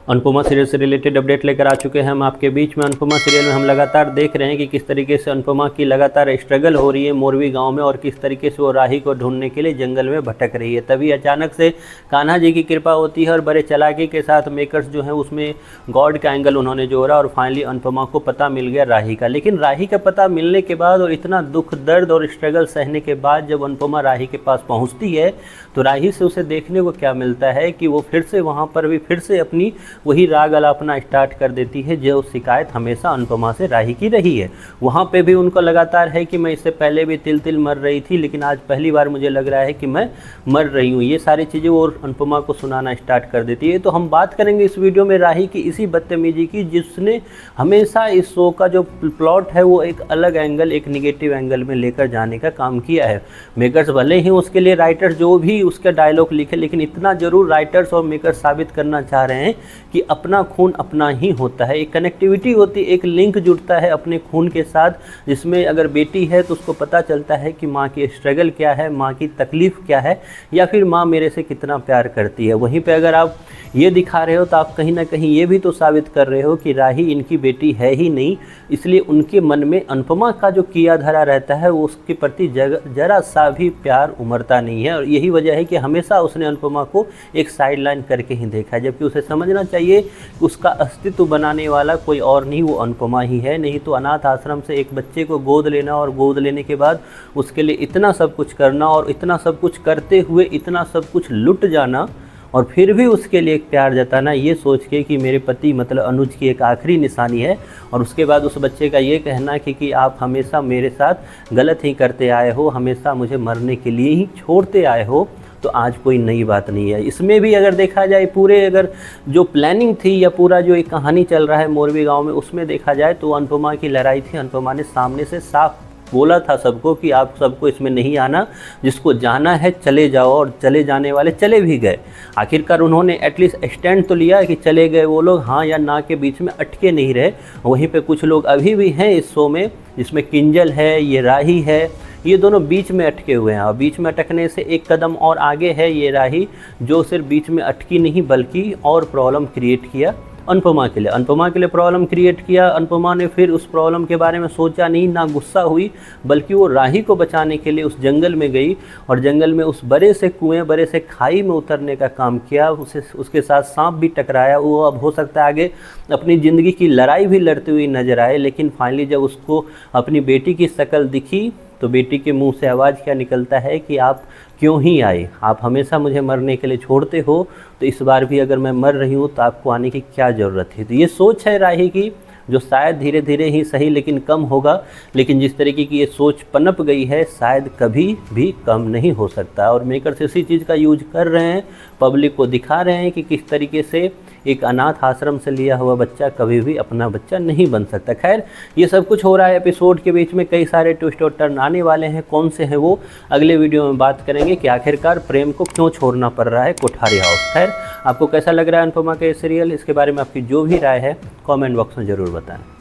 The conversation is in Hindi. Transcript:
अनुपमा सीरियल से रिलेटेड अपडेट लेकर आ चुके हैं हम आपके बीच में। अनुपमा सीरियल में हम लगातार देख रहे हैं कि किस तरीके से अनुपमा की लगातार स्ट्रगल हो रही है मोरवी गांव में और किस तरीके से वो राही को ढूंढने के लिए जंगल में भटक रही है। तभी अचानक से कान्हा जी की कृपा होती है और बड़े चालाकी के साथ मेकर्स जो हैं उसमें गॉड का एंगल उन्होंने जोड़ा और फाइनली अनुपमा को पता मिल गया राही का। लेकिन राही का पता मिलने के बाद और इतना दुख दर्द और स्ट्रगल सहने के बाद जब अनुपमा राही के पास पहुँचती है तो राही से उसे देखने को क्या मिलता है कि वो फिर से वहाँ पर भी फिर से अपनी वही राग अलापना स्टार्ट कर देती है जो शिकायत हमेशा अनुपमा से राही की रही है। वहाँ पे भी उनको लगातार है कि मैं इससे पहले भी तिल तिल मर रही थी लेकिन आज पहली बार मुझे लग रहा है कि मैं मर रही हूँ। ये सारी चीज़ें वो अनुपमा को सुनाना स्टार्ट कर देती है। तो हम बात करेंगे इस वीडियो में राही की इसी बदतमीजी की जिसने हमेशा इस शो का जो प्लॉट है वो एक अलग एंगल, एक निगेटिव एंगल में लेकर जाने का काम किया है। मेकर्स भले ही उसके लिए राइटर्स जो भी उसका डायलॉग लिखे लेकिन इतना ज़रूर राइटर्स और मेकर्स साबित करना चाह रहे हैं कि अपना खून अपना ही होता है। एक कनेक्टिविटी होती है, एक लिंक जुड़ता है अपने खून के साथ, जिसमें अगर बेटी है तो उसको पता चलता है कि माँ की स्ट्रगल क्या है, माँ की तकलीफ़ क्या है, या फिर माँ मेरे से कितना प्यार करती है। वहीं पे अगर आप ये दिखा रहे हो तो आप कहीं ना कहीं ये भी तो साबित कर रहे हो कि राही इनकी बेटी है ही नहीं, इसलिए उनके मन में अनुपमा का जो किया धरा रहता है वो उसके प्रति जरा सा भी प्यार उमड़ता नहीं है। और यही वजह है कि हमेशा उसने अनुपमा को एक साइड लाइन करके ही देखा है, जबकि उसे समझना चाहिए कि उसका अस्तित्व बनाने वाला कोई और नहीं, वो अनुपमा ही है। नहीं तो अनाथ आश्रम से एक बच्चे को गोद लेना और गोद लेने के बाद उसके लिए इतना सब कुछ करना और इतना सब कुछ करते हुए इतना सब कुछ लुट जाना और फिर भी उसके लिए एक प्यार जताना, ये सोच के कि मेरे पति मतलब अनुज की एक आखिरी निशानी है, और उसके बाद उस बच्चे का ये कहना कि आप हमेशा मेरे साथ गलत ही करते आए हो, हमेशा मुझे मरने के लिए ही छोड़ते आए हो, तो आज कोई नई बात नहीं है। इसमें भी अगर देखा जाए पूरे अगर जो प्लानिंग थी या पूरा जो एक कहानी चल रहा है मोरवी गांव में उसमें देखा जाए तो अनुपमा की लड़ाई थी। अनुपमा ने सामने से साफ बोला था सबको कि आप सबको इसमें नहीं आना, जिसको जाना है चले जाओ, और चले जाने वाले चले भी गए। आखिरकार उन्होंने एटलीस्ट स्टैंड तो लिया कि चले गए वो लोग, हाँ या ना के बीच में अटके नहीं रहे। वहीं पे कुछ लोग अभी भी हैं इस शो में, जिसमें किंजल है, ये राही है, ये दोनों बीच में अटके हुए हैं। और बीच में अटकने से एक कदम और आगे है ये राही, जो सिर्फ बीच में अटकी नहीं बल्कि और प्रॉब्लम क्रिएट किया अनुपमा के लिए प्रॉब्लम क्रिएट किया। अनुपमा ने फिर उस प्रॉब्लम के बारे में सोचा नहीं, ना गुस्सा हुई, बल्कि वो राही को बचाने के लिए उस जंगल में गई और जंगल में उस बड़े से कुएं, बड़े से खाई में उतरने का काम किया। उसके साथ सांप भी टकराया। वो अब हो सकता है आगे अपनी ज़िंदगी की लड़ाई भी लड़ती हुई नजर आए, लेकिन फाइनली जब उसको अपनी बेटी की शक्ल दिखी तो बेटी के मुंह से आवाज़ क्या निकलता है कि आप क्यों ही आए, आप हमेशा मुझे मरने के लिए छोड़ते हो, तो इस बार भी अगर मैं मर रही हूँ तो आपको आने की क्या ज़रूरत है। तो ये सोच है राही की, जो शायद धीरे धीरे ही सही लेकिन कम होगा, लेकिन जिस तरीके की ये सोच पनप गई है शायद कभी भी कम नहीं हो सकता। और मेकर्स इसी चीज़ का यूज कर रहे हैं, पब्लिक को दिखा रहे हैं कि किस तरीके से एक अनाथ आश्रम से लिया हुआ बच्चा कभी भी अपना बच्चा नहीं बन सकता। खैर ये सब कुछ हो रहा है एपिसोड के बीच में, कई सारे ट्विस्ट और टर्न आने वाले हैं, कौन से हैं वो अगले वीडियो में बात करेंगे कि आखिरकार प्रेम को क्यों छोड़ना पड़ रहा है कोठारी हाउस। खैर आपको कैसा लग रहा है अनुपमा का ये सीरियल, इसके बारे में आपकी जो भी राय है कमेंट बॉक्स में ज़रूर बताएं।